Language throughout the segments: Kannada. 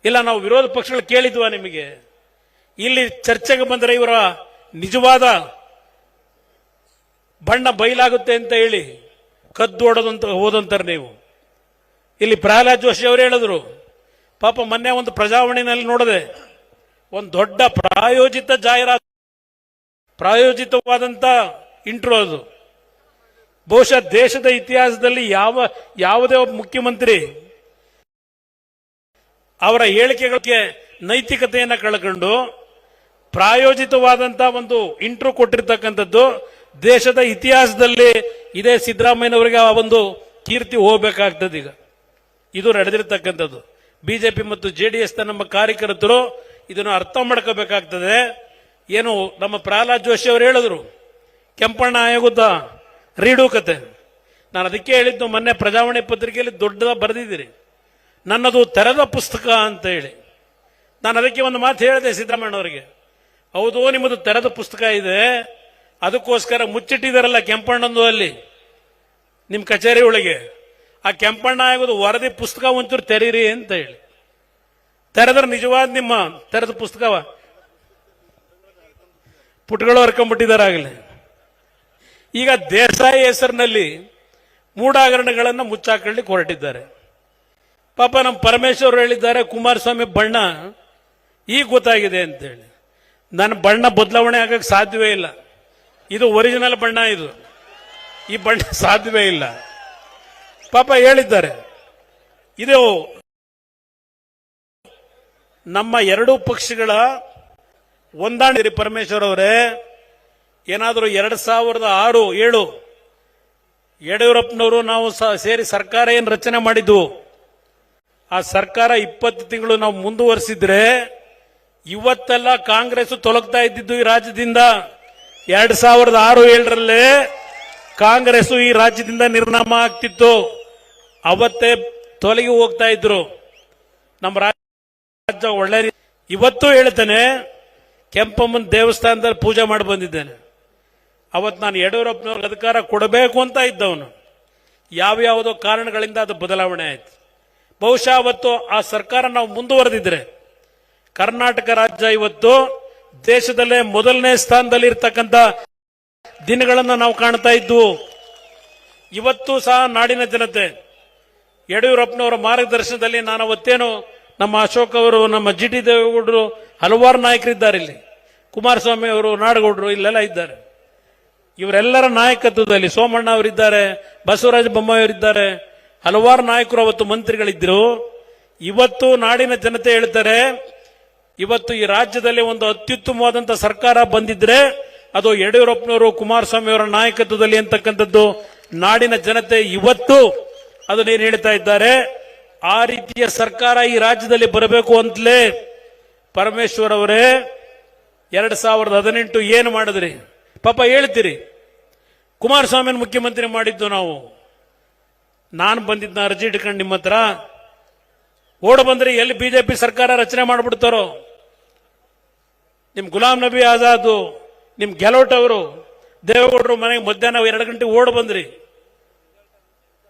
ಇಲ್ಲ ನಾವು ವಿರೋಧ ಪಕ್ಷಗಳು ಕೇಳಿದ್ವಾ ನಿಮಗೆ? ಇಲ್ಲಿ ಚರ್ಚೆಗೆ ಬಂದರೆ ಇವರ ನಿಜವಾದ ಬಣ್ಣ ಬಯಲಾಗುತ್ತೆ ಅಂತ ಹೇಳಿ ಕದ್ದೋಡೋದಂತ ಹೋದಂತಾರೆ ನೀವು. ಇಲ್ಲಿ ಪ್ರಹ್ಲಾದ್ ಜೋಶಿ ಅವರು ಹೇಳಿದ್ರು, ಪಾಪ ಮೊನ್ನೆ ಒಂದು ಪ್ರಜಾವಾಣಿನಲ್ಲಿ ನೋಡಿದೆ, ಒಂದು ದೊಡ್ಡ ಪ್ರಾಯೋಜಿತವಾದಂತ ಇಂಟ್ರೋ ಅದು. ಬಹುಶಃ ದೇಶದ ಇತಿಹಾಸದಲ್ಲಿ ಯಾವುದೇ ಒಬ್ಬ ಮುಖ್ಯಮಂತ್ರಿ ಅವರ ಹೇಳಿಕೆಗಳಿಗೆ ನೈತಿಕತೆಯನ್ನು ಕಳ್ಕೊಂಡು ಪ್ರಾಯೋಜಿತವಾದಂತಹ ಒಂದು ಇಂಟ್ರೋ ಕೊಟ್ಟಿರ್ತಕ್ಕಂಥದ್ದು ದೇಶದ ಇತಿಹಾಸದಲ್ಲಿ ಇದೇ ಸಿದ್ದರಾಮಯ್ಯನವರಿಗೆ ಆ ಒಂದು ಕೀರ್ತಿ ಹೋಗಬೇಕಾಗ್ತದೆ. ಈಗ ಇದು ನಡೆದಿರ್ತಕ್ಕಂಥದ್ದು. ಬಿಜೆಪಿ ಮತ್ತು ಜೆಡಿಎಸ್ ನಮ್ಮ ಕಾರ್ಯಕರ್ತರು ಇದನ್ನು ಅರ್ಥ ಮಾಡ್ಕೋಬೇಕಾಗ್ತದೆ. ಏನು ನಮ್ಮ ಪ್ರಹ್ಲಾದ್ ಜೋಶಿ ಅವರು ಹೇಳಿದ್ರು, ಕೆಂಪಣ್ಣ ಆಯೋಗದ ರೀಡು ಕತೆ. ನಾನು ಅದಕ್ಕೆ ಹೇಳಿದ್ದು, ಮೊನ್ನೆ ಪ್ರಜಾವಾಣಿ ಪತ್ರಿಕೆಯಲ್ಲಿ ದೊಡ್ಡದ ಬರೆದಿದ್ದೀರಿ, ನನ್ನದು ತೆರೆದ ಪುಸ್ತಕ ಅಂತ ಹೇಳಿ. ನಾನು ಅದಕ್ಕೆ ಒಂದು ಮಾತು ಹೇಳಿದೆ ಸಿದ್ದರಾಮಯ್ಯನವರಿಗೆ, ಹೌದು ನಿಮ್ಮದು ತೆರೆದ ಪುಸ್ತಕ ಇದೆ, ಅದಕ್ಕೋಸ್ಕರ ಮುಚ್ಚಿಟ್ಟಿದಾರಲ್ಲ ಕೆಂಪಣ್ಣಂದು ಅಲ್ಲಿ ನಿಮ್ಮ ಕಚೇರಿ ಒಳಗೆ, ಆ ಕೆಂಪಣ್ಣ ಆಗೋದು ವರದಿ ಪುಸ್ತಕ ಒಂಚೂರು ತೆರೀರಿ ಅಂತ ಹೇಳಿ. ತೆರೆದ್ರೆ ನಿಜವಾದ ನಿಮ್ಮ ತೆರೆದ ಪುಸ್ತಕವ ಪುಟಗಳು ಹರ್ಕೊಂಡ್ಬಿಟ್ಟಿದಾರಾಗಲೇ. ಈಗ ದೇಸಾಯಿ ಹೆಸರಿನಲ್ಲಿ ಮೂಢಾಗರಣಗಳನ್ನು ಮುಚ್ಚಾಕೊಳ್ಳಿಕ್ಕೆ ಹೊರಟಿದ್ದಾರೆ. ಪಾಪ ನಮ್ಮ ಪರಮೇಶ್ವರ್ ಹೇಳಿದ್ದಾರೆ, ಕುಮಾರಸ್ವಾಮಿ ಬಣ್ಣ ಈಗ ಗೊತ್ತಾಗಿದೆ ಅಂತೇಳಿ. ನನ್ನ ಬಣ್ಣ ಬದಲಾವಣೆ ಆಗಕ್ಕೆ ಸಾಧ್ಯವೇ ಇಲ್ಲ. ಇದು ಒರಿಜಿನಲ್ ಬಣ್ಣ, ಈ ಬಣ್ಣ ಸಾಧ್ಯವೇ ಇಲ್ಲ. ಪಾಪ ಹೇಳಿದ್ದಾರೆ. ಇದು ನಮ್ಮ ಎರಡೂ ಪಕ್ಷಗಳ ಹೊಂದಾಣಿಕೆ. ಪರಮೇಶ್ವರ್ ಅವರೇ, ಏನಾದರೂ 2006-7 ಯಡಿಯೂರಪ್ಪನವರು ನಾವು ಸೇರಿ ಸರ್ಕಾರ ಏನು ರಚನೆ ಮಾಡಿದ್ವು, ಆ ಸರ್ಕಾರ 20 ತಿಂಗಳು ನಾವು ಮುಂದುವರಿಸಿದ್ರೆ ಇವತ್ತೆಲ್ಲ ಕಾಂಗ್ರೆಸ್ ತೊಲಗ್ತಾ ಇದ್ದಿದ್ದು ಈ ರಾಜ್ಯದಿಂದ. 2006-7 ಕಾಂಗ್ರೆಸ್ ಈ ರಾಜ್ಯದಿಂದ ನಿರ್ನಾಮ ಆಗ್ತಿತ್ತು. ಅವತ್ತೇ ತೊಲಗಿ ಹೋಗ್ತಾ ಇದ್ರು. ನಮ್ಮ ರಾಜ್ಯ ಒಳ್ಳೆ. ಇವತ್ತು ಹೇಳ್ತೇನೆ, ಕೆಂಪಮ್ಮನ ದೇವಸ್ಥಾನದಲ್ಲಿ ಪೂಜೆ ಮಾಡಿ ಬಂದಿದ್ದೇನೆ. ಅವತ್ತು ನಾನು ಯಡಿಯೂರಪ್ಪನವ್ರಿಗೆ ಅಧಿಕಾರ ಕೊಡಬೇಕು ಅಂತ ಇದ್ದವನು. ಯಾವ್ಯಾವುದೋ ಕಾರಣಗಳಿಂದ ಅದು ಬದಲಾವಣೆ ಆಯ್ತು. ಬಹುಶಃ ಅವತ್ತು ಆ ಸರ್ಕಾರ ನಾವು ಮುಂದುವರೆದಿದ್ರೆ ಕರ್ನಾಟಕ ರಾಜ್ಯ ಇವತ್ತು ದೇಶದಲ್ಲೇ ಮೊದಲನೇ ಸ್ಥಾನದಲ್ಲಿ ಇರ್ತಕ್ಕಂಥ ದಿನಗಳನ್ನು ನಾವು ಕಾಣ್ತಾ ಇದ್ವು. ಇವತ್ತು ಸಹ ನಾಡಿನ ಜನತೆ ಯಡಿಯೂರಪ್ಪನವರ ಮಾರ್ಗದರ್ಶನದಲ್ಲಿ, ನಾನು ಅವತ್ತೇನು ನಮ್ಮ ಅಶೋಕ್ ಅವರು, ನಮ್ಮ ಜಿ ಟಿ ದೇವೇಗೌಡರು, ಹಲವಾರು ನಾಯಕರಿದ್ದಾರೆ ಇಲ್ಲಿ, ಕುಮಾರಸ್ವಾಮಿ ಅವರು, ನಾಡಗೌಡರು ಇಲ್ಲೆಲ್ಲ ಇದ್ದಾರೆ. ಇವರೆಲ್ಲರ ನಾಯಕತ್ವದಲ್ಲಿ ಸೋಮಣ್ಣ ಅವರಿದ್ದಾರೆ, ಬಸವರಾಜ ಬೊಮ್ಮಾಯಿ ಅವರಿದ್ದಾರೆ, ಹಲವಾರು ನಾಯಕರು ಅವತ್ತು ಮಂತ್ರಿಗಳಿದ್ದರು. ಇವತ್ತು ನಾಡಿನ ಜನತೆ ಹೇಳ್ತಾರೆ, ಇವತ್ತು ಈ ರಾಜ್ಯದಲ್ಲಿ ಒಂದು ಅತ್ಯುತ್ತಮವಾದಂಥ ಸರ್ಕಾರ ಬಂದಿದ್ರೆ ಅದು ಯಡಿಯೂರಪ್ಪನವರು, ಕುಮಾರಸ್ವಾಮಿ ಅವರ ನಾಯಕತ್ವದಲ್ಲಿ ಅಂತಕ್ಕಂಥದ್ದು ನಾಡಿನ ಜನತೆ ಇವತ್ತು ಅದನ್ನೇನು ಹೇಳ್ತಾ ಇದ್ದಾರೆ. ಆ ರೀತಿಯ ಸರ್ಕಾರ ಈ ರಾಜ್ಯದಲ್ಲಿ ಬರಬೇಕು ಅಂತಲೇ ಪರಮೇಶ್ವರ್ ಅವರೇ 2018 ಏನು ಮಾಡಿದ್ರಿ? ಪಾಪ ಹೇಳ್ತೀರಿ, ಕುಮಾರಸ್ವಾಮಿನ ಮುಖ್ಯಮಂತ್ರಿ ಮಾಡಿದ್ದು ನಾವು. ನಾನು ಬಂದಿದ್ದ ಅರ್ಜಿ ಇಟ್ಕೊಂಡು ನಿಮ್ಮ ಹತ್ರ ಓಡ ಬಂದ್ರಿ. ಎಲ್ಲಿ ಬಿಜೆಪಿ ಸರ್ಕಾರ ರಚನೆ ಮಾಡಿಬಿಡ್ತಾರೋ, ನಿಮ್ ಗುಲಾಂ ನಬಿ ಆಜಾದ್, ನಿಮ್ ಗೆಲೋಟ್ ಅವರು, ದೇವೇಗೌಡರು ಮನೆಗೆ ಮಧ್ಯಾಹ್ನ 2 ಗಂಟೆ ಓಡ್ ಬಂದ್ರಿ.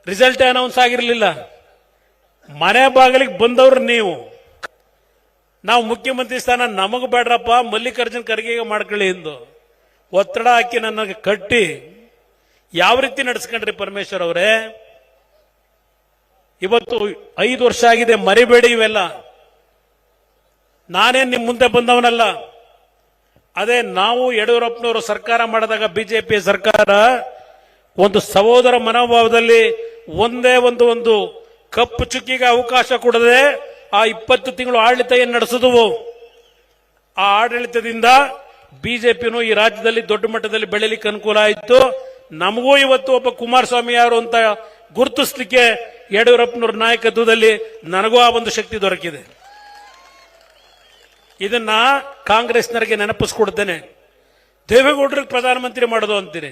ರಿಸಲ್ಟ್ ಅನೌನ್ಸ್ ಆಗಿರಲಿಲ್ಲ. ಮನೆ ಬಾಗಿಲಿಗೆ ಬಂದವ್ರು ನೀವು. ನಾವು ಮುಖ್ಯಮಂತ್ರಿ ಸ್ಥಾನ ನಮಗೂ ಬೇಡ್ರಪ್ಪ, ಮಲ್ಲಿಕಾರ್ಜುನ್ ಖರ್ಗೆ ಮಾಡ್ಕೊಳ್ಳಿ ಎಂದು ಒತ್ತಡ ಹಾಕಿ ನನಗೆ ಕಟ್ಟಿ ಯಾವ ರೀತಿ ನಡೆಸ್ಕೊಂಡ್ರಿ ಪರಮೇಶ್ವರ್ ಅವರೇ? ಇವತ್ತು 5 ವರ್ಷ ಆಗಿದೆ, ಮರಿಬೇಡಿ ಇವೆಲ್ಲ. ನಾನೇನ್ ನಿಮ್ ಮುಂದೆ ಬಂದವನಲ್ಲ. ಅದೇ ನಾವು ಯಡಿಯೂರಪ್ಪನವರು ಸರ್ಕಾರ ಮಾಡಿದಾಗ ಬಿಜೆಪಿ ಸರ್ಕಾರ ಒಂದು ಸಹೋದರ ಮನೋಭಾವದಲ್ಲಿ ಒಂದೇ ಒಂದು ಕಪ್ಪು ಚುಕ್ಕಿಗೆ ಅವಕಾಶ ಕೊಡದೆ ಆ 20 ತಿಂಗಳು ಆಡಳಿತ ಏನು ನಡೆಸಿದವು, ಆ ಆಡಳಿತದಿಂದ ಬಿಜೆಪಿನೂ ಈ ರಾಜ್ಯದಲ್ಲಿ ದೊಡ್ಡ ಮಟ್ಟದಲ್ಲಿ ಬೆಳೀಲಿಕ್ಕೆ ಅನುಕೂಲ ಆಯಿತು. ನಮಗೂ ಇವತ್ತು ಒಬ್ಬ ಕುಮಾರಸ್ವಾಮಿ ಯಾರು ಅಂತ ಗುರುತಿಸಲಿಕ್ಕೆ ಯಡಿಯೂರಪ್ಪನವ್ರ ನಾಯಕತ್ವದಲ್ಲಿ ನನಗೂ ಆ ಒಂದು ಶಕ್ತಿ ದೊರಕಿದೆ. ಇದನ್ನ ಕಾಂಗ್ರೆಸ್ನವರಿಗೆ ನೆನಪಿಸ್ಕೊಡ್ತೇನೆ. ದೇವೇಗೌಡರಿಗೆ ಪ್ರಧಾನಮಂತ್ರಿ ಮಾಡೋದು ಅಂತೀರಿ.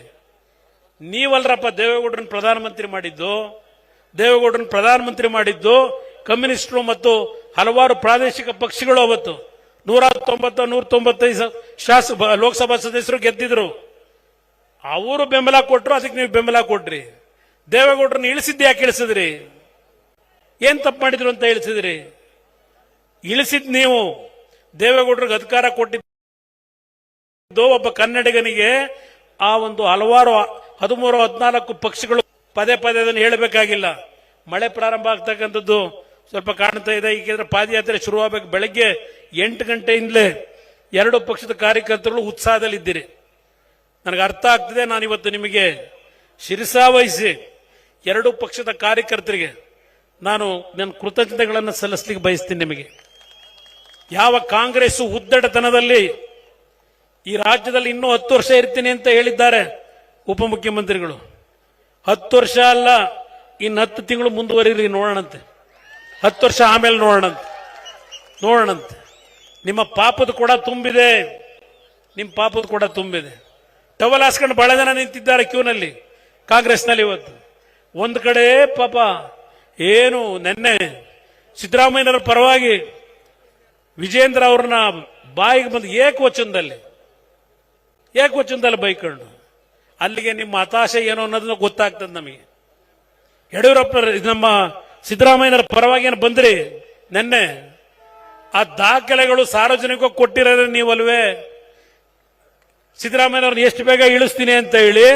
ನೀವಲ್ರಪ್ಪ ದೇವೇಗೌಡರನ್ನ ಪ್ರಧಾನಮಂತ್ರಿ ಮಾಡಿದ್ದು. ದೇವೇಗೌಡರನ್ನ ಪ್ರಧಾನಮಂತ್ರಿ ಮಾಡಿದ್ದು ಕಮ್ಯುನಿಸ್ಟರು ಮತ್ತು ಹಲವಾರು ಪ್ರಾದೇಶಿಕ ಪಕ್ಷಗಳು. ಅವತ್ತು 190-195 ಲೋಕಸಭಾ ಸದಸ್ಯರು ಗೆದ್ದಿದ್ರು. ಅವರು ಬೆಂಬಲ ಕೊಟ್ಟರು, ಅದಕ್ಕೆ ನೀವು ಬೆಂಬಲ ಕೊಟ್ರಿ. ದೇವೇಗೌಡರನ್ನ ಇಳಿಸಿದ್ದು ಯಾಕೆ ಇಳಿಸಿದ್ರಿ? ಏನ್ ತಪ್ಪು ಮಾಡಿದ್ರು ಅಂತ ಇಳಿಸಿದ್ರಿ? ಇಳಿಸಿದ್ ನೀವು. ದೇವೇಗೌಡರಿಗೆ ಅಧಿಕಾರ ಕೊಟ್ಟಿದ್ದು ಒಬ್ಬ ಕನ್ನಡಿಗನಿಗೆ ಆ ಒಂದು ಹಲವಾರು 13-14 ಪಕ್ಷಗಳು ಪದೇ ಪದೇ ಅದನ್ನು ಹೇಳಬೇಕಾಗಿಲ್ಲ. ಮಳೆ ಪ್ರಾರಂಭ ಆಗ್ತಕ್ಕಂಥದ್ದು ಸ್ವಲ್ಪ ಕಾಣ್ತಾ ಇದೆ. ಏಕೆಂದ್ರೆ ಪಾದಯಾತ್ರೆ ಶುರುವಾಗಬೇಕು. ಬೆಳಗ್ಗೆ 8 ಗಂಟೆಯಿಂದಲೇ 2 ಪಕ್ಷದ ಕಾರ್ಯಕರ್ತರು ಉತ್ಸಾಹದಲ್ಲಿದ್ದೀರಿ. ನನಗೆ ಅರ್ಥ ಆಗ್ತಿದೆ. ನಾನು ಇವತ್ತು ನಿಮಗೆ ಶಿರಸಾವಹಿಸಿ 2 ಪಕ್ಷದ ಕಾರ್ಯಕರ್ತರಿಗೆ ನಾನು ನನ್ನ ಕೃತಜ್ಞತೆಗಳನ್ನು ಸಲ್ಲಿಸಲಿಕ್ಕೆ ಬಯಸ್ತೀನಿ. ನಿಮಗೆ ಯಾವ ಕಾಂಗ್ರೆಸ್ ಉದ್ದಟತನದಲ್ಲಿ ಈ ರಾಜ್ಯದಲ್ಲಿ ಇನ್ನೂ 10 ವರ್ಷ ಇರ್ತೀನಿ ಅಂತ ಹೇಳಿದ್ದಾರೆ ಉಪಮುಖ್ಯಮಂತ್ರಿಗಳು. 10 ವರ್ಷ ಅಲ್ಲ, ಇನ್ನು 10 ತಿಂಗಳು ಮುಂದುವರಿರಿ, ನೋಡೋಣಂತೆ. 10 ವರ್ಷ ಆಮೇಲೆ ನೋಡೋಣಂತೆ. ನಿಮ್ಮ ಪಾಪದ ಕೂಡ ತುಂಬಿದೆ. ನಿಮ್ಮ ಪಾಪದ ಕೂಡ ತುಂಬಿದೆ. ಟವಲ್ ಹಾಸ್ಕೊಂಡು ಬಹಳ ಜನ ನಿಂತಿದ್ದಾರೆ ಕ್ಯೂನಲ್ಲಿ ಕಾಂಗ್ರೆಸ್ನಲ್ಲಿ. ಇವತ್ತು ಒಂದು ಕಡೆ ಪಾಪ ಏನು ನೆನ್ನೆ ಸಿದ್ದರಾಮಯ್ಯನವರ ಪರವಾಗಿ ವಿಜೇಂದ್ರ ಅವ್ರನ್ನ ಬಾಯಿಗೆ ಬಂದು ಏಕವಚನದಲ್ಲಿ ಬೈಕೊಂಡು, ಅಲ್ಲಿಗೆ ನಿಮ್ಮ ಹತಾಶೆ ಏನು ಅನ್ನೋದನ್ನ ಗೊತ್ತಾಗ್ತದೆ ನಮಗೆ. ಯಡಿಯೂರಪ್ಪ ನಮ್ಮ ಸಿದ್ದರಾಮಯ್ಯನವರ ಪರವಾಗಿ ಏನು ಬಂದ್ರಿ ನೆನ್ನೆ, ಆ ದಾಖಲೆಗಳು ಸಾರ್ವಜನಿಕವಾಗಿ ಕೊಟ್ಟಿರೋದ್ರೆ ನೀವಲ್ವೇ? ಸಿದ್ದರಾಮಯ್ಯನವ್ರನ್ನ ಎಷ್ಟು ಬೇಗ ಇಳಿಸ್ತೀನಿ ಅಂತ ಹೇಳಿ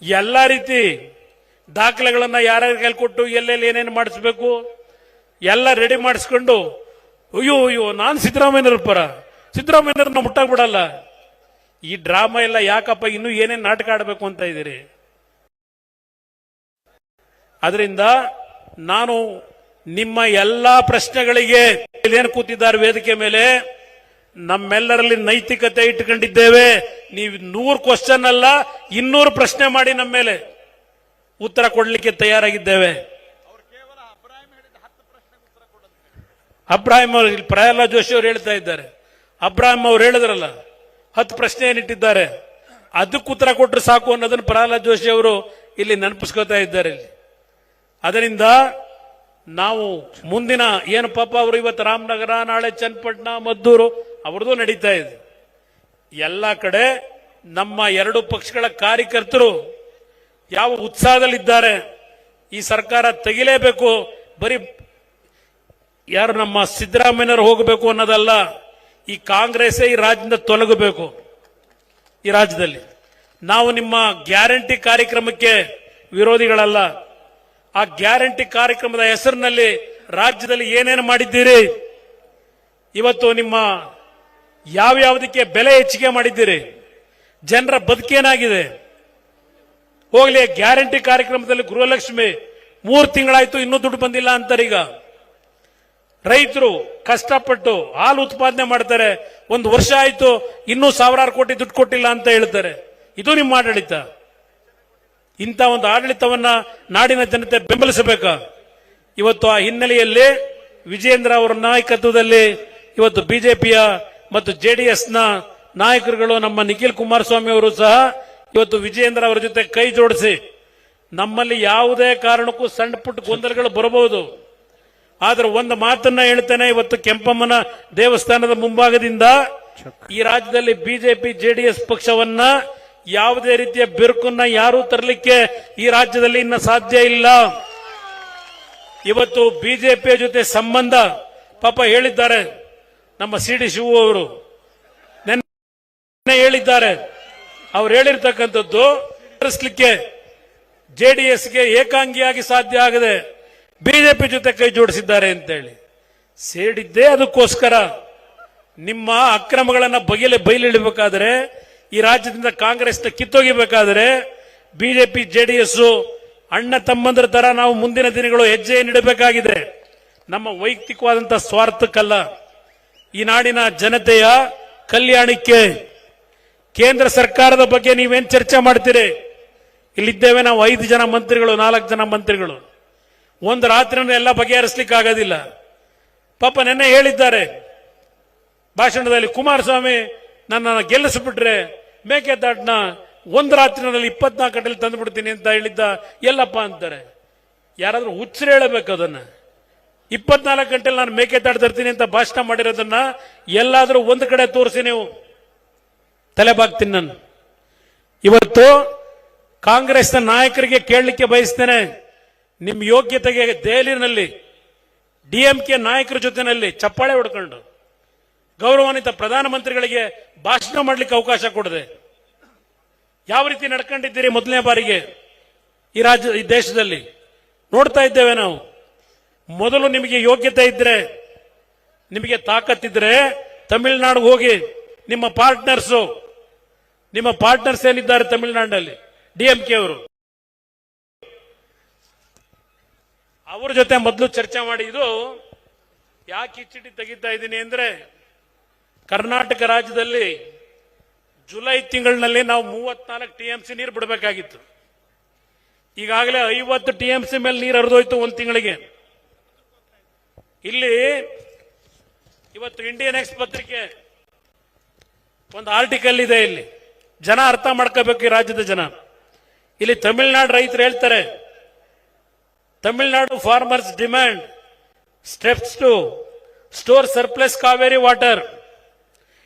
ಎಲ್ಲ ರೀತಿ ದಾಖಲೆಗಳನ್ನ ಯಾರ್ಯಾರ ಕೈಲಿ ಕೊಟ್ಟು ಎಲ್ಲೆಲ್ಲಿ ಏನೇನು ಮಾಡಿಸ್ಬೇಕು ಎಲ್ಲ ರೆಡಿ ಮಾಡಿಸ್ಕೊಂಡು, ಅಯ್ಯೋ ನಾನು ಸಿದ್ದರಾಮಯ್ಯನವ್ರ ಪರ, ಸಿದ್ದರಾಮಯ್ಯನವ್ರನ್ನ ಮುಟ್ಟಾಗ್ಬಿಡಲ್ಲ. ಈ ಡ್ರಾಮಾ ಎಲ್ಲ ಯಾಕಪ್ಪ? ಇನ್ನೂ ಏನೇನು ನಾಟಕ ಆಡಬೇಕು ಅಂತ ಇದ್ದೀರಿ? ಅದರಿಂದ ನಾನು ನಿಮ್ಮ ಎಲ್ಲಾ ಪ್ರಶ್ನೆಗಳಿಗೆ ಏನು ಕೂತಿದ್ದಾರೆ ವೇದಿಕೆ ಮೇಲೆ, ನಮ್ಮೆಲ್ಲರಲ್ಲಿ ನೈತಿಕತೆ ಇಟ್ಟುಕೊಂಡಿದ್ದೇವೆ. ನೀವು 100 ಕ್ವಶನ್ ಅಲ್ಲ 200 ಪ್ರಶ್ನೆ ಮಾಡಿ ನಮ್ಮ ಮೇಲೆ ಉತ್ತರ ಕೊಡಲಿಕ್ಕೆ ತಯಾರಾಗಿದ್ದೇವೆ. ಅಬ್ರಾಹಿಂ ಅವರು, ಪ್ರಹ್ಲಾದ್ ಜೋಶಿ ಅವರು ಹೇಳ್ತಾ ಇದ್ದಾರೆ. ಅಬ್ರಾಹಿಂ ಅವರು ಹೇಳಿದ್ರಲ್ಲ 10 ಪ್ರಶ್ನೆ ಏನಿಟ್ಟಿದ್ದಾರೆ, ಅದಕ್ಕೆ ಉತ್ತರ ಕೊಟ್ಟರೆ ಸಾಕು ಅನ್ನೋದನ್ನು ಪ್ರಹ್ಲಾದ್ ಜೋಶಿ ಅವರು ಇಲ್ಲಿ ನೆನಪಿಸ್ಕೋತಾ ಇದ್ದಾರೆ. ಇಲ್ಲಿ ಅದರಿಂದ ನಾವು ಮುಂದಿನ ಏನು ಪಾಪ ಅವರು ಇವತ್ತು ರಾಮನಗರ, ನಾಳೆ ಚನ್ನಪಟ್ಟಣ, ಮದ್ದೂರು ಅವ್ರದ್ದು ನಡೀತಾ ಇದೆ. ಎಲ್ಲ ಕಡೆ ನಮ್ಮ 2 ಪಕ್ಷಗಳ ಕಾರ್ಯಕರ್ತರು ಯಾವ ಉತ್ಸಾಹದಲ್ಲಿದ್ದಾರೆ. ಈ ಸರ್ಕಾರ ತೆಗಿಲೇಬೇಕು, ಬರೀ ಯಾರು ನಮ್ಮ ಸಿದ್ದರಾಮಯ್ಯನವರು ಹೋಗಬೇಕು ಅನ್ನೋದಲ್ಲ, ಈ ಕಾಂಗ್ರೆಸ್ಸೇ ಈ ರಾಜ್ಯದಿಂದ ತೊಲಗಬೇಕು. ಈ ರಾಜ್ಯದಲ್ಲಿ ನಾವು ನಿಮ್ಮ ಗ್ಯಾರಂಟಿ ಕಾರ್ಯಕ್ರಮಕ್ಕೆ ವಿರೋಧಿಗಳಲ್ಲ. ಆ ಗ್ಯಾರಂಟಿ ಕಾರ್ಯಕ್ರಮದ ಹೆಸರಿನಲ್ಲಿ ರಾಜ್ಯದಲ್ಲಿ ಏನೇನು ಮಾಡಿದ್ದೀರಿ, ಇವತ್ತು ನಿಮ್ಮ ಯಾವ್ಯಾವುದಕ್ಕೆ ಬೆಲೆ ಹೆಚ್ಚಿಗೆ ಮಾಡಿದ್ದೀರಿ, ಜನರ ಬದುಕೇನಾಗಿದೆ ಹೋಗ್ಲಿ. ಗ್ಯಾರಂಟಿ ಕಾರ್ಯಕ್ರಮದಲ್ಲಿ ಗೃಹಲಕ್ಷ್ಮಿ 3 ತಿಂಗಳಾಯ್ತು ಇನ್ನೂ ದುಡ್ಡು ಬಂದಿಲ್ಲ ಅಂತಾರೆ. ಈಗ ರೈತರು ಕಷ್ಟಪಟ್ಟು ಹಾಲು ಉತ್ಪಾದನೆ ಮಾಡ್ತಾರೆ, 1 ವರ್ಷ ಆಯ್ತು ಇನ್ನೂ ಸಾವಿರಾರು ಕೋಟಿ ದುಡ್ಡು ಕೊಟ್ಟಿಲ್ಲ ಅಂತ ಹೇಳ್ತಾರೆ. ಇದು ನಿಮ್ಮ ಆಡಳಿತ. ಇಂಥ ಒಂದು ಆಡಳಿತವನ್ನ ನಾಡಿನ ಜನತೆ ಬೆಂಬಲಿಸಬೇಕಾ? ಇವತ್ತು ಆ ಹಿನ್ನೆಲೆಯಲ್ಲಿ ವಿಜೇಂದ್ರ ಅವರ ನಾಯಕತ್ವದಲ್ಲಿ ಇವತ್ತು ಬಿಜೆಪಿಯ ಮತ್ತು ಜೆಡಿಎಸ್ನ ನಾಯಕರುಗಳು, ನಮ್ಮ ನಿಖಿಲ್ ಕುಮಾರಸ್ವಾಮಿ ಅವರು ಸಹ ಇವತ್ತು ವಿಜೇಂದ್ರ ಅವರ ಜೊತೆ ಕೈ ಜೋಡಿಸಿ, ನಮ್ಮಲ್ಲಿ ಯಾವುದೇ ಕಾರಣಕ್ಕೂ ಸಣ್ಣ ಪುಟ್ಟ ಗೊಂದಲಗಳು ಬರಬಹುದು, ಆದ್ರೆ ಒಂದು ಮಾತನ್ನ ಹೇಳ್ತೇನೆ, ಇವತ್ತು ಕೆಂಪಮ್ಮನ ದೇವಸ್ಥಾನದ ಮುಂಭಾಗದಿಂದ ಈ ರಾಜ್ಯದಲ್ಲಿ ಬಿಜೆಪಿ ಜೆಡಿಎಸ್ ಪಕ್ಷವನ್ನ ಯಾವುದೇ ರೀತಿಯ ಬಿರುಕನ್ನ ಯಾರೂ ತರಲಿಕ್ಕೆ ಈ ರಾಜ್ಯದಲ್ಲಿ ಇನ್ನ ಸಾಧ್ಯ ಇಲ್ಲ. ಇವತ್ತು ಬಿಜೆಪಿಯ ಜೊತೆ ಸಂಬಂಧ ಪಾಪ ಹೇಳಿದ್ದಾರೆ ನಮ್ಮ ಸಿ.ಡಿ. ಶಿವು ಅವರು, ನೆನ್ನೆ ಹೇಳಿದ್ದಾರೆ. ಅವ್ರು ಹೇಳಿರ್ತಕ್ಕಂಥದ್ದು ತರಿಸಲಿಕ್ಕೆ ಜೆಡಿಎಸ್ಗೆ ಏಕಾಂಗಿಯಾಗಿ ಸಾಧ್ಯ ಆಗದೆ ಬಿಜೆಪಿ ಜೊತೆ ಕೈ ಜೋಡಿಸಿದ್ದಾರೆ ಅಂತೇಳಿ ಸೇಡಿದ್ದೇ. ಅದಕ್ಕೋಸ್ಕರ ನಿಮ್ಮ ಅಕ್ರಮಗಳನ್ನು ಬಯಲಿಡಬೇಕಾದ್ರೆ, ಈ ರಾಜ್ಯದಿಂದ ಕಾಂಗ್ರೆಸ್ನ ಕಿತ್ತೊಗಿಬೇಕಾದ್ರೆ ಬಿಜೆಪಿ ಜೆಡಿಎಸ್ ಅಣ್ಣ ತಮ್ಮಂದ್ರ ತರ ನಾವು ಮುಂದಿನ ದಿನಗಳು ಹೆಜ್ಜೆ ನೀಡಬೇಕಾಗಿದೆ. ನಮ್ಮ ವೈಯಕ್ತಿಕವಾದಂತಹ ಸ್ವಾರ್ಥಕ್ಕಲ್ಲ, ಈ ನಾಡಿನ ಜನತೆಯ ಕಲ್ಯಾಣಕ್ಕೆ. ಕೇಂದ್ರ ಸರ್ಕಾರದ ಬಗ್ಗೆ ನೀವೇನ್ ಚರ್ಚೆ ಮಾಡ್ತೀರಿ? ಇಲ್ಲಿದ್ದೇವೆ ನಾವು 5 ಜನ ಮಂತ್ರಿಗಳು, 4 ಜನ ಮಂತ್ರಿಗಳು. ಒಂದು ರಾತ್ರಿನೂ ಎಲ್ಲ ಬಗೆಹರಿಸಲಿಕ್ಕೆ ಆಗೋದಿಲ್ಲ. ಪಾಪ ನೆನ್ನೆ ಹೇಳಿದ್ದಾರೆ ಭಾಷಣದಲ್ಲಿ, ಕುಮಾರಸ್ವಾಮಿ ನನ್ನ ಗೆಲ್ಲಿಸಿಬಿಟ್ರೆ ಮೇಕೆದಾಟನ ಒಂದು ರಾತ್ರಿನಲ್ಲಿ 24 ಗಂಟೆಯಲ್ಲಿ ತಂದು ಬಿಡ್ತೀನಿ ಅಂತ ಹೇಳಿದ್ದ. ಎಲ್ಲಪ್ಪ ಅಂತಾರೆ. ಯಾರಾದ್ರೂ ಹುಚ್ಚರು ಹೇಳಬೇಕು ಅದನ್ನ. 24 ಗಂಟೆಯಲ್ಲಿ ನಾನು ಮೇಕೆದಾಟು ತರ್ತೀನಿ ಅಂತ ಭಾಷಣ ಮಾಡಿರೋದನ್ನ ಎಲ್ಲಾದ್ರೂ ಒಂದು ಕಡೆ ತೋರಿಸಿ, ನೀವು ತಲೆಬಾಗ್ತೀನಿ ನಾನು. ಇವತ್ತು ಕಾಂಗ್ರೆಸ್ನ ನಾಯಕರಿಗೆ ಕೇಳಲಿಕ್ಕೆ ಬಯಸ್ತೇನೆ, ನಿಮ್ಮ ಯೋಗ್ಯತೆಗೆ ದೆಹಲಿನಲ್ಲಿ ಡಿಎಂಕೆ ನಾಯಕರ ಜೊತೆನಲ್ಲಿ ಚಪ್ಪಾಳೆ ಹೊಡ್ಕೊಂಡು ಗೌರವಾನ್ವಿತ ಪ್ರಧಾನಮಂತ್ರಿಗಳಿಗೆ ಭಾಷಣ ಮಾಡಲಿಕ್ಕೆ ಅವಕಾಶ ಕೊಡದೆ ಯಾವ ರೀತಿ ನಡ್ಕೊಂಡಿದ್ದೀರಿ ಮೊದಲನೇ ಬಾರಿಗೆ ಈ ದೇಶದಲ್ಲಿ ನೋಡ್ತಾ ಇದ್ದೇವೆ ನಾವು. ಮೊದಲು ನಿಮಗೆ ಯೋಗ್ಯತೆ ಇದ್ರೆ, ನಿಮಗೆ ತಾಕತ್ತಿದ್ರೆ ತಮಿಳುನಾಡು ಹೋಗಿ ನಿಮ್ಮ ಪಾರ್ಟ್ನರ್ಸ್ ಏನಿದ್ದಾರೆ ತಮಿಳುನಾಡಿನಲ್ಲಿ ಡಿಎಂಕೆ ಅವರು, ಅವ್ರ ಜೊತೆ ಮೊದಲು ಚರ್ಚೆ ಮಾಡಿ. ಇದು ಯಾಕೆ ಈ ಚೀಟಿ ತೆಗಿತಾ ಇದ್ದೀನಿ ಅಂದ್ರೆ, ಕರ್ನಾಟಕ ರಾಜ್ಯದಲ್ಲಿ ಜುಲೈ ತಿಂಗಳಿನಲ್ಲಿ ನಾವು 34 TMC ನೀರು ಬಿಡಬೇಕಾಗಿತ್ತು. ಈಗಾಗಲೇ 50 TMC ಮೇಲೆ ನೀರು ಹರಿದೋಯ್ತು ಒಂದು ತಿಂಗಳಿಗೆ. ಇಲ್ಲಿ ಇವತ್ತು ಇಂಡಿಯನ್ ಎಕ್ಸ್ ಪತ್ರಿಕೆ ಒಂದು ಆರ್ಟಿಕಲ್ ಇದೆ. ಇಲ್ಲಿ ಜನ ಅರ್ಥ ಮಾಡ್ಕೋಬೇಕು, ಈ ರಾಜ್ಯದ ಜನ. ಇಲ್ಲಿ ತಮಿಳುನಾಡು ರೈತರು ಹೇಳ್ತಾರೆ, Tamil Nadu farmers demand steps to store surplus Cauvery water.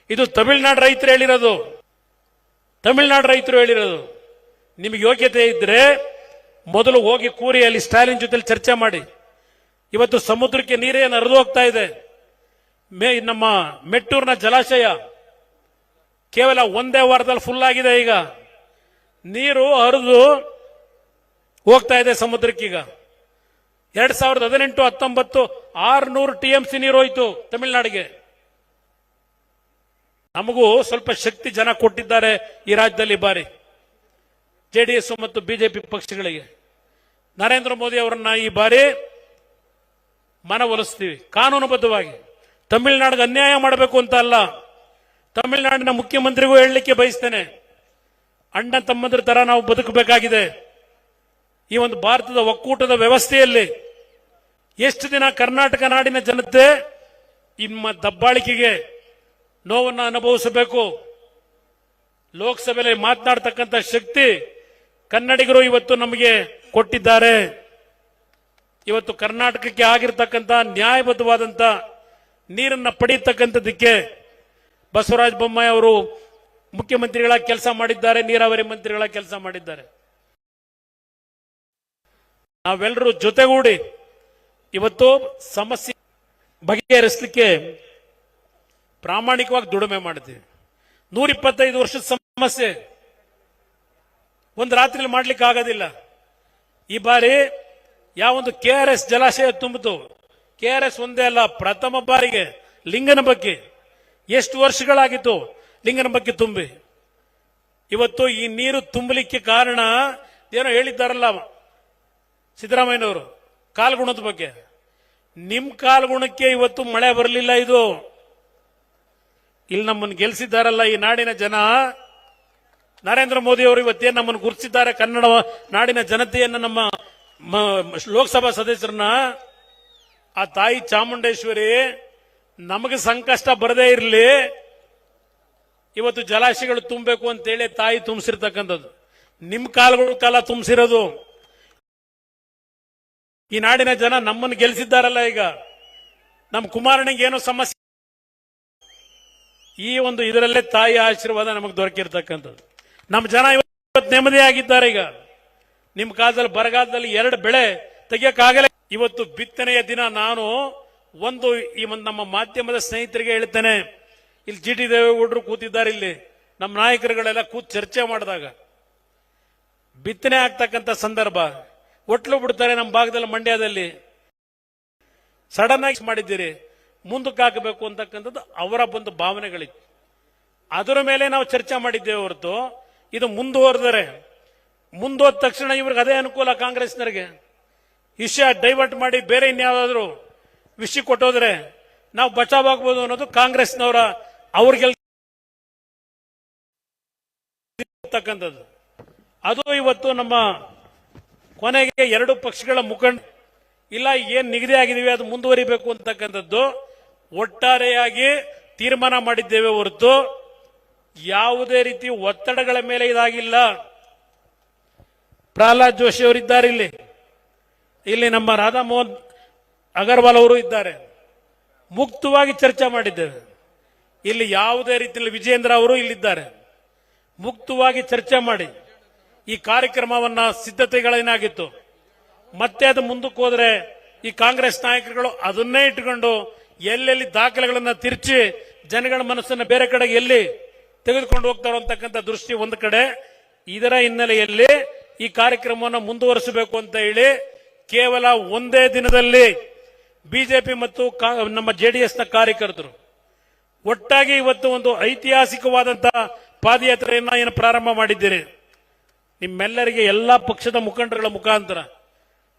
ಇದು ತಮಿಳುನಾಡು ರೈತರು ಹೇಳಿರೋದು. ನಿಮಗೆ ಯೋಗ್ಯತೆ ಇದ್ರೆ ಮೊದಲು ಹೋಗಿ ಕೂರಿ ಅಲ್ಲಿ ಸ್ಟಾಲಿನ್ ಜೊತೆ ಚರ್ಚೆ ಮಾಡಿ. ಇವತ್ತು ಸಮುದ್ರಕ್ಕೆ ನೀರೇನು ಹರಿದು ಹೋಗ್ತಾ ಇದೆ. ನಮ್ಮ ಮೆಟ್ಟೂರಿನ ಜಲಾಶಯ ಕೇವಲ ಒಂದೇ ವಾರದಲ್ಲಿ ಫುಲ್ ಆಗಿದೆ. ಈಗ ನೀರು ಹರಿದು ಹೋಗ್ತಾ ಇದೆ ಸಮುದ್ರಕ್ಕೀಗ. 2018-19 600 TMC ನೀರು ಹೋಯ್ತು ತಮಿಳುನಾಡಿಗೆ. ನಮಗೂ ಸ್ವಲ್ಪ ಶಕ್ತಿ ಜನ ಕೊಟ್ಟಿದ್ದಾರೆ ಈ ರಾಜ್ಯದಲ್ಲಿ ಬಾರಿ, ಜೆಡಿಎಸ್ ಮತ್ತು ಬಿಜೆಪಿ ಪಕ್ಷಗಳಿಗೆ. ನರೇಂದ್ರ ಮೋದಿ ಅವರನ್ನ ಈ ಬಾರಿ ಮನವೊಲಿಸ್ತೀವಿ ಕಾನೂನುಬದ್ಧವಾಗಿ. ತಮಿಳುನಾಡಿಗೆ ಅನ್ಯಾಯ ಮಾಡಬೇಕು ಅಂತ ಅಲ್ಲ. ತಮಿಳುನಾಡಿನ ಮುಖ್ಯಮಂತ್ರಿಗೂ ಹೇಳಲಿಕ್ಕೆ ಬಯಸ್ತೇನೆ, ಅಣ್ಣ ತಮ್ಮಂದ್ರ ತರ ನಾವು ಬದುಕಬೇಕಾಗಿದೆ. ಈ ಒಂದು ಭಾರತದ ಒಕ್ಕೂಟದ ವ್ಯವಸ್ಥೆಯಲ್ಲಿ ಎಷ್ಟು ದಿನ ಕರ್ನಾಟಕ ನಾಡಿನ ಜನತೆ ನಿಮ್ಮ ದಬ್ಬಾಳಿಕೆಗೆ ನೋವನ್ನು ಅನುಭವಿಸಬೇಕು? ಲೋಕಸಭೆಯಲ್ಲಿ ಮಾತನಾಡತಕ್ಕಂಥ ಶಕ್ತಿ ಕನ್ನಡಿಗರು ಇವತ್ತು ನಮಗೆ ಕೊಟ್ಟಿದ್ದಾರೆ. ಇವತ್ತು ಕರ್ನಾಟಕಕ್ಕೆ ಆಗಿರತಕ್ಕಂಥ ನ್ಯಾಯಬದ್ಧವಾದಂಥ ನೀರನ್ನು ಪಡೆಯತಕ್ಕಂಥದ್ದಕ್ಕೆ ಬಸವರಾಜ ಬೊಮ್ಮಾಯಿ ಅವರು ಮುಖ್ಯಮಂತ್ರಿಗಳ ಕೆಲಸ ಮಾಡಿದ್ದಾರೆ, ನೀರಾವರಿ ಮಂತ್ರಿಗಳ ಕೆಲಸ ಮಾಡಿದ್ದಾರೆ. ನಾವೆಲ್ಲರೂ ಜೊತೆಗೂಡಿ ಇವತ್ತು ಸಮಸ್ಯೆ ಬಗೆಹರಿಸಲಿಕ್ಕೆ ಪ್ರಾಮಾಣಿಕವಾಗಿ ದುಡಿಮೆ ಮಾಡಿದ್ದೀವಿ. 125 ವರ್ಷದ ಸಮಸ್ಯೆ ಒಂದು ರಾತ್ರಿಯಲ್ಲಿ ಮಾಡ್ಲಿಕ್ಕೆ ಆಗೋದಿಲ್ಲ. ಈ ಬಾರಿ ಯಾವೊಂದು KRS ಜಲಾಶಯ ತುಂಬಿತು. KRS ಒಂದೇ ಅಲ್ಲ, ಪ್ರಥಮ ಬಾರಿಗೆ ಲಿಂಗನ ಬಗ್ಗೆ ಎಷ್ಟು ವರ್ಷಗಳಾಗಿತ್ತು ಲಿಂಗನ ಬಗ್ಗೆ ತುಂಬಿ. ಇವತ್ತು ಈ ನೀರು ತುಂಬಲಿಕ್ಕೆ ಕಾರಣ ಏನೋ ಹೇಳಿದ್ದಾರಲ್ಲ ಸಿದ್ದರಾಮಯ್ಯನವರು, ಕಾಲ್ಗುಣದ ಬಗ್ಗೆ. ನಿಮ್ ಕಾಲ್ಗುಣಕ್ಕೆ ಇವತ್ತು ಮಳೆ ಬರಲಿಲ್ಲ. ಇದು ಇಲ್ಲಿ ನಮ್ಮನ್ನು ಗೆಲ್ಲಿಸಿದ್ದಾರಲ್ಲ ಈ ನಾಡಿನ ಜನ, ನರೇಂದ್ರ ಮೋದಿ ಅವರು ಇವತ್ತೇನು ನಮ್ಮನ್ನು ಗುರುತಿಸಿದ್ದಾರೆ, ಕನ್ನಡ ನಾಡಿನ ಜನತೆಯನ್ನು, ನಮ್ಮ ಲೋಕಸಭಾ ಸದಸ್ಯರನ್ನ. ಆ ತಾಯಿ ಚಾಮುಂಡೇಶ್ವರಿ ನಮಗೆ ಸಂಕಷ್ಟ ಬರದೇ ಇರಲಿ, ಇವತ್ತು ಜಲಾಶಯಗಳು ತುಂಬಬೇಕು ಅಂತೇಳಿ ತಾಯಿ ತುಂಬಿಸಿರ್ತಕ್ಕಂಥದ್ದು. ನಿಮ್ ಕಾಲಗಳ ಕಾಲ ತುಂಬಿಸಿರೋದು. ಈ ನಾಡಿನ ಜನ ನಮ್ಮನ್ನು ಗೆಲ್ಲಿಸಿದ್ದಾರಲ್ಲ. ಈಗ ನಮ್ಮ ಕುಮಾರನಿಗೆ ಏನೋ ಸಮಸ್ಯೆ, ಈ ಒಂದು ಇದರಲ್ಲೇ ತಾಯಿ ಆಶೀರ್ವಾದ ನಮಗೆ ದೊರಕಿರ್ತಕ್ಕಂಥದ್ದು. ನಮ್ಮ ಜನ ಇವತ್ತು ನೆಮ್ಮದಿಯಾಗಿದ್ದಾರೆ. ಈಗ ನಿಮ್ಮ ಕಾಲದಲ್ಲಿ ಬರಗಾಲದಲ್ಲಿ 2 ಬೆಳೆ ತೆಗಿಯಕ್ಕಾಗಲ್ಲ. ಇವತ್ತು ಬಿತ್ತನೆಯ ದಿನ ನಾನು ಈ ನಮ್ಮ ಮಾಧ್ಯಮದ ಸ್ನೇಹಿತರಿಗೆ ಹೇಳ್ತೇನೆ, ಇಲ್ಲಿ GT ದೇವೇಗೌಡರು ಕೂತಿದ್ದಾರೆ, ಇಲ್ಲಿ ನಮ್ಮ ನಾಯಕರುಗಳೆಲ್ಲ ಕೂತ್ ಚರ್ಚೆ ಮಾಡಿದಾಗ ಬಿತ್ತನೆ ಆಗ್ತಕ್ಕಂಥ ಸಂದರ್ಭ ಒಟ್ಲು ಬಿಡ್ತಾರೆ. ನಮ್ಮ ಭಾಗದಲ್ಲಿ ಮಂಡ್ಯದಲ್ಲಿ ಸಡನ್ ಆಗಿ ಮಾಡಿದ್ದೀರಿ, ಮುಂದಕ್ಕೆ ಹಾಕಬೇಕು ಅಂತಕ್ಕಂಥದ್ದು ಅವರ ಒಂದು ಭಾವನೆಗಳಿತ್ತು. ಅದರ ಮೇಲೆ ನಾವು ಚರ್ಚೆ ಮಾಡಿದ್ದೇವೆ ಹೊರತು ಇದು ಮುಂದುವರೆದ ತಕ್ಷಣ ಇವ್ರಿಗೆ ಅದೇ ಅನುಕೂಲ. ಕಾಂಗ್ರೆಸ್ನವರಿಗೆ ವಿಷಯ ಡೈವರ್ಟ್ ಮಾಡಿ ಬೇರೆ ಇನ್ಯಾವುದಾದ್ರು ವಿಷಯ ಕೊಟ್ಟೋದ್ರೆ ನಾವು ಬಚಾವಾಗಬಹುದು ಅನ್ನೋದು ಕಾಂಗ್ರೆಸ್ನವರ ಅವ್ರಿಗೆತಕ್ಕಂಥದ್ದು. ಅದು ಇವತ್ತು ನಮ್ಮ ಕೊನೆಗೆ 2 ಪಕ್ಷಗಳ ಮುಖಂಡ ಇಲ್ಲ, ಏನ್ ನಿಗದಿ ಆಗಿದೀವಿ ಅದು ಮುಂದುವರಿಬೇಕು ಅಂತಕ್ಕಂಥದ್ದು ಒಟ್ಟಾರೆಯಾಗಿ ತೀರ್ಮಾನ ಮಾಡಿದ್ದೇವೆ ಹೊರತು ಯಾವುದೇ ರೀತಿ ಒತ್ತಡಗಳ ಮೇಲೆ ಇದಾಗಿಲ್ಲ. ಪ್ರಹ್ಲಾದ್ ಜೋಶಿ ಅವರಿದ್ದಾರೆ, ಇಲ್ಲಿ ನಮ್ಮ ರಾಧಾಮೋಹನ್ ಅಗರ್ವಾಲ್ ಅವರು ಇದ್ದಾರೆ. ಮುಕ್ತವಾಗಿ ಚರ್ಚೆ ಮಾಡಿದ್ದೇವೆ. ಇಲ್ಲಿ ಯಾವುದೇ ರೀತಿಯಲ್ಲಿ ವಿಜೇಂದ್ರ ಅವರು ಇಲ್ಲಿದ್ದಾರೆ. ಮುಕ್ತವಾಗಿ ಚರ್ಚೆ ಮಾಡಿ ಈ ಕಾರ್ಯಕ್ರಮವನ್ನ ಸಿದ್ಧತೆಗಳೇನಾಗಿತ್ತು ಮತ್ತೆ ಅದು ಮುಂದಕ್ಕೆ ಹೋದ್ರೆ ಈ ಕಾಂಗ್ರೆಸ್ ನಾಯಕರುಗಳು ಅದನ್ನೇ ಇಟ್ಟುಕೊಂಡು ಎಲ್ಲೆಲ್ಲಿ ದಾಖಲೆಗಳನ್ನ ತಿರುಚಿ ಜನಗಳ ಮನಸ್ಸನ್ನು ಬೇರೆ ಕಡೆಗೆ ಎಲ್ಲಿ ತೆಗೆದುಕೊಂಡು ಹೋಗ್ತಾರೋ ಅಂತಕ್ಕಂಥ ದೃಷ್ಟಿ ಒಂದು ಕಡೆ. ಇದರ ಹಿನ್ನೆಲೆಯಲ್ಲಿ ಈ ಕಾರ್ಯಕ್ರಮವನ್ನು ಮುಂದುವರಿಸಬೇಕು ಅಂತ ಹೇಳಿ ಕೇವಲ ಒಂದೇ ದಿನದಲ್ಲಿ ಬಿಜೆಪಿ ಮತ್ತು ನಮ್ಮ ಜೆಡಿಎಸ್ನ ಕಾರ್ಯಕರ್ತರು ಒಟ್ಟಾಗಿ ಇವತ್ತು ಒಂದು ಐತಿಹಾಸಿಕವಾದಂತಹ ಪಾದಯಾತ್ರೆಯನ್ನ ಏನು ಪ್ರಾರಂಭ ಮಾಡಿದ್ದೀರಿ. ನಿಮ್ಮೆಲ್ಲರಿಗೆ ಎಲ್ಲಾ ಪಕ್ಷದ ಮುಖಂಡರುಗಳ ಮುಖಾಂತರ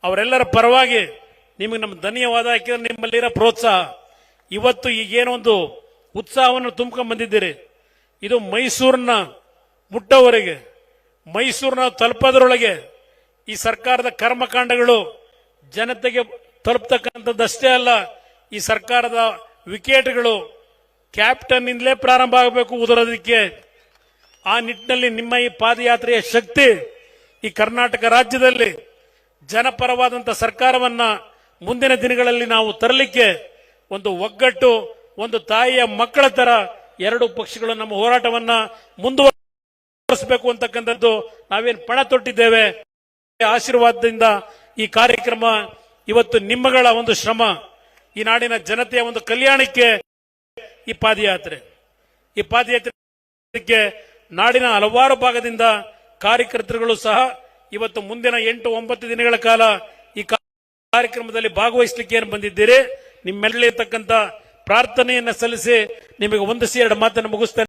ಅವರೆಲ್ಲರ ಪರವಾಗಿ ನಿಮಗೆ ನಮ್ಮ ಧನ್ಯವಾದ. ಯಾಕೆಂದ್ರೆ ನಿಮ್ಮಲ್ಲಿರೋ ಪ್ರೋತ್ಸಾಹ ಇವತ್ತು ಈಗೇನೋ ಒಂದು ಉತ್ಸಾಹವನ್ನು ತುಂಬಿಕೊಂಡು ಬಂದಿದ್ದೀರಿ. ಇದು ಮೈಸೂರಿನ ಮುಟ್ಟವರೆಗೆ, ಮೈಸೂರಿನ ತಲುಪೋದ್ರೊಳಗೆ ಈ ಸರ್ಕಾರದ ಕರ್ಮಕಾಂಡಗಳು ಜನತೆಗೆ ತಲುಪತಕ್ಕಂಥದ್ದಷ್ಟೇ ಅಲ್ಲ, ಈ ಸರ್ಕಾರದ ವಿಕೆಟ್ಗಳು ಕ್ಯಾಪ್ಟನ್ ಇಂದಲೇ ಪ್ರಾರಂಭ ಆಗಬೇಕು ಉದುರೋದಕ್ಕೆ. ಆ ನಿಟ್ಟಿನಲ್ಲಿ ನಿಮ್ಮ ಈ ಪಾದಯಾತ್ರೆಯ ಶಕ್ತಿ ಈ ಕರ್ನಾಟಕ ರಾಜ್ಯದಲ್ಲಿ ಜನಪರವಾದಂತಹ ಸರ್ಕಾರವನ್ನ ಮುಂದಿನ ದಿನಗಳಲ್ಲಿ ನಾವು ತರಲಿಕ್ಕೆ ಒಂದು ಒಗ್ಗಟ್ಟು, ಒಂದು ತಾಯಿಯ ಮಕ್ಕಳ ತರ ಎರಡು ಪಕ್ಷಗಳು ನಮ್ಮ ಹೋರಾಟವನ್ನ ಮುಂದುವರಿಸಬೇಕು ಅಂತಕ್ಕಂಥದ್ದು ನಾವೇನು ಪಣ ತೊಟ್ಟಿದ್ದೇವೆ. ಆಶೀರ್ವಾದದಿಂದ ಈ ಕಾರ್ಯಕ್ರಮ ಇವತ್ತು ನಿಮ್ಮಗಳ ಒಂದು ಶ್ರಮ, ಈ ನಾಡಿನ ಜನತೆಯ ಒಂದು ಕಲ್ಯಾಣಕ್ಕೆ ಈ ಪಾದಯಾತ್ರೆಗೆ ನಾಡಿನ ಹಲವಾರು ಭಾಗದಿಂದ ಕಾರ್ಯಕರ್ತರುಗಳು ಸಹ ಇವತ್ತು ಮುಂದಿನ 8-9 ದಿನಗಳ ಕಾಲ ಈ ಕಾರ್ಯಕ್ರಮದಲ್ಲಿ ಭಾಗವಹಿಸಲಿಕ್ಕೆ ಏನು ಬಂದಿದ್ದೀರಿ. ನಿಮ್ಮೆಲ್ಲರಿರ್ತಕ್ಕಂಥ ಪ್ರಾರ್ಥನೆಯನ್ನ ಸಲ್ಲಿಸಿ ನಿಮಗೆ 1 2 ಮಾತನ್ನು ಮುಗಿಸ್ತೇನೆ.